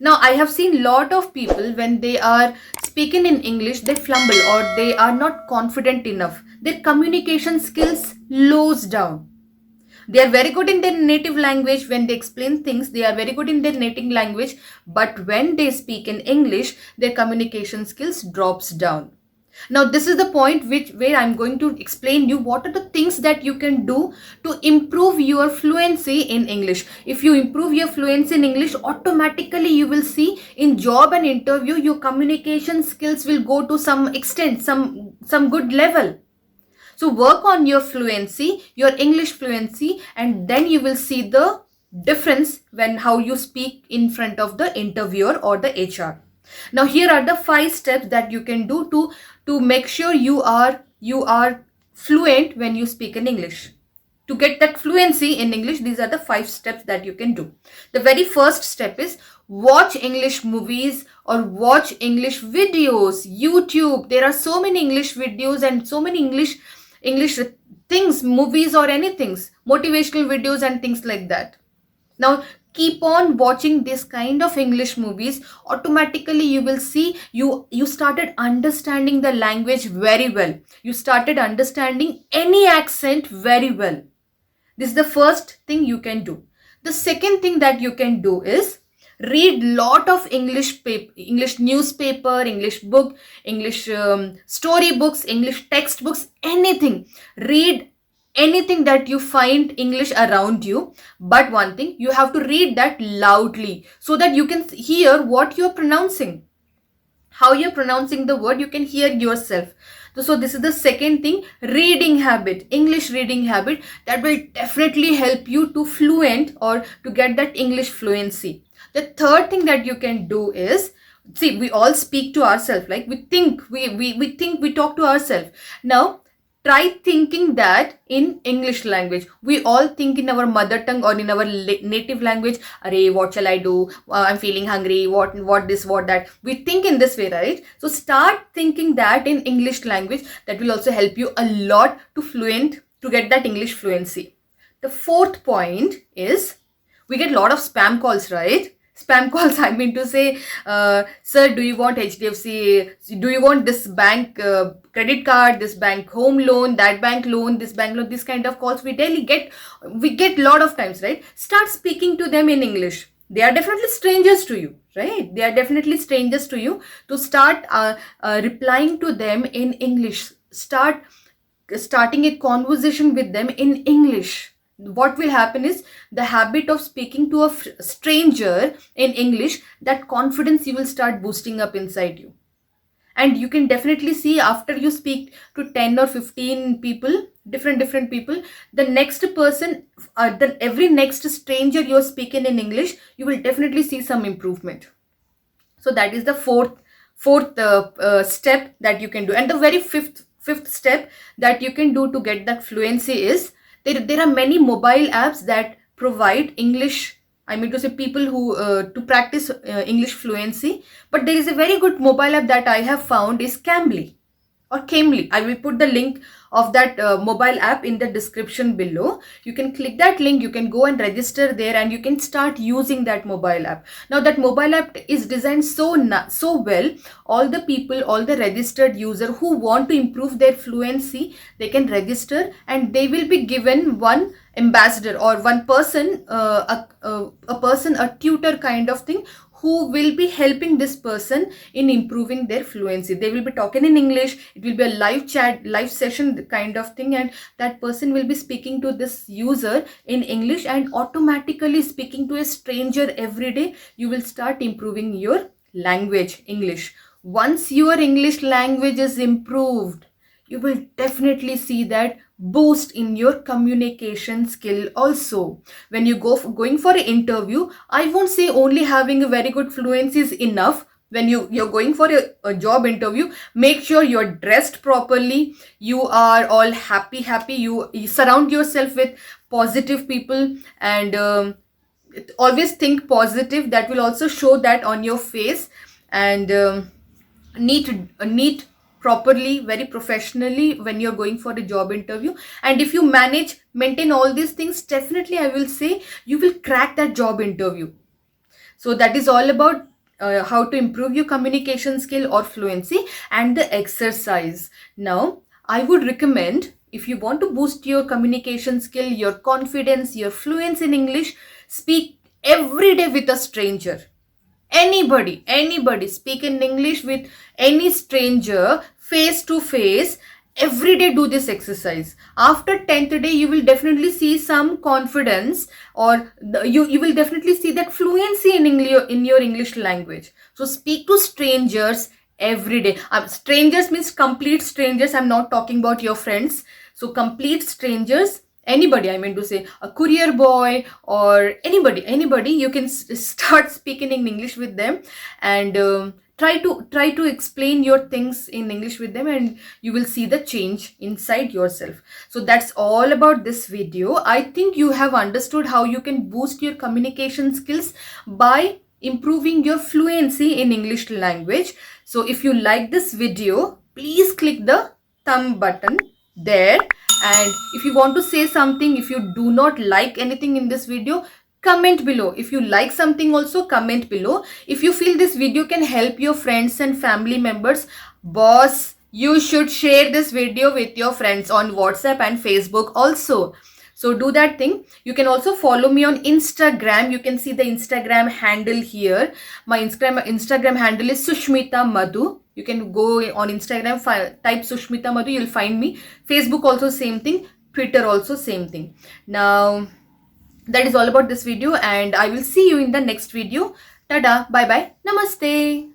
Now I have seen lot of people, when they are speaking in English, they flumble or they are not confident enough. Their communication skills lows down. They are very good in their native language. When they explain things, they are very good in their native language, but when they speak in English, their communication skills drops down. Now this is the point where I'm going to explain you what are the things that you can do to improve your fluency in English. If you improve your fluency in English, automatically you will see in job and interview your communication skills will go to some extent, some good level. So work on your fluency, your English fluency, and then you will see the difference when how you speak in front of the interviewer or the HR. Now here are the 5 steps that you can do to make sure you are fluent when you speak in English. To get that fluency in English, these are the 5 steps that you can do. The very first step is watch English movies or watch English videos. YouTube, there are so many English videos and so many English things, movies or anything, motivational videos and things like that. Now keep on watching this kind of English movies. Automatically you will see you started understanding the language very well. You started understanding any accent very well. This is the first thing you can do. The second thing that you can do is read lot of English newspaper, English book, English story books, English textbooks, anything. Read anything that you find English around you. But one thing, you have to read that loudly so that you can hear what you're pronouncing. How you're pronouncing the word, you can hear yourself. So this is the second thing, reading habit, English reading habit, that will definitely help you to fluent or to get that English fluency. The third thing that you can do is, see, we all speak to ourselves, like we think, we talk to ourselves. Now try thinking that in English language. We all think in our mother tongue or in our native language. Arey, what shall I do? I'm feeling hungry. What this, what that. We think in this way, right? So start thinking that in English language. That will also help you a lot to get that English fluency. The fourth point is, we get a lot of spam calls, right? Spam calls, I mean to say, sir, do you want HDFC? Do you want this bank credit card, this bank home loan, that bank loan, this bank loan? This kind of calls we get a lot of times, right? Start speaking to them in English. They are definitely strangers to you, right? They are definitely strangers to you. To start replying to them in English. Starting a conversation with them in English. What will happen is, the habit of speaking to a stranger in English, that confidence you will start boosting up inside you. And you can definitely see, after you speak to 10 or 15 people, different people, the next person, every next stranger you're speaking in English, you will definitely see some improvement. So that is the fourth step that you can do. And the very fifth step that you can do to get that fluency is, there are many mobile apps that provide English, I mean to say, people who to practice English fluency. But there is a very good mobile app that I have found is Cambly or Cambly. I will put the link of that mobile app in the description below. You can click that link, you can go and register there, and you can start using that mobile app. Now that mobile app is designed so well. All the people, all the registered user who want to improve their fluency, they can register, and they will be given one ambassador or one person, a tutor kind of thing, who will be helping this person in improving their fluency. They will be talking in English. It will be a live chat, live session kind of thing, and that person will be speaking to this user in English, and automatically speaking to a stranger every day, you will start improving your language, English. Once your English language is improved, you will definitely see that boost in your communication skill also. When you going for an interview, I won't say only having a very good fluency is enough. When you're going for a job interview, make sure you're dressed properly, you are all happy, you surround yourself with positive people, and always think positive. That will also show that on your face. And neat properly, very professionally when you're going for a job interview. And if you maintain all these things, definitely I will say you will crack that job interview. So that is all about how to improve your communication skill or fluency, and the exercise. Now, I would recommend, if you want to boost your communication skill, your confidence, your fluency in English, speak every day with a stranger. Anybody speak in English with any stranger, face to face. Every day do this exercise. After 10th day, you will definitely see some confidence, or you will definitely see that fluency in your English language. So speak to strangers every day. Strangers means complete strangers. I'm not talking about your friends. So complete strangers, anybody, I mean to say a courier boy or anybody, you can start speaking in English with them, and try to explain your things in English with them, and you will see the change inside yourself. So that's all about this video. I think you have understood how you can boost your communication skills by improving your fluency in English language. So if you like this video, please click the thumb button there. And if you want to say something, if you do not like anything in this video, comment below. If you like something, also comment below. If you feel this video can help your friends and family members, boss, you should share this video with your friends on WhatsApp and Facebook also. So do that thing. You can also follow me on Instagram. You can see the Instagram handle here. My Instagram handle is Sushmita Madhu. You can go on Instagram, type Sushmita Madhu, you'll find me. Facebook also same thing. Twitter also same thing. Now, that is all about this video, and I will see you in the next video. Tada, bye bye, namaste.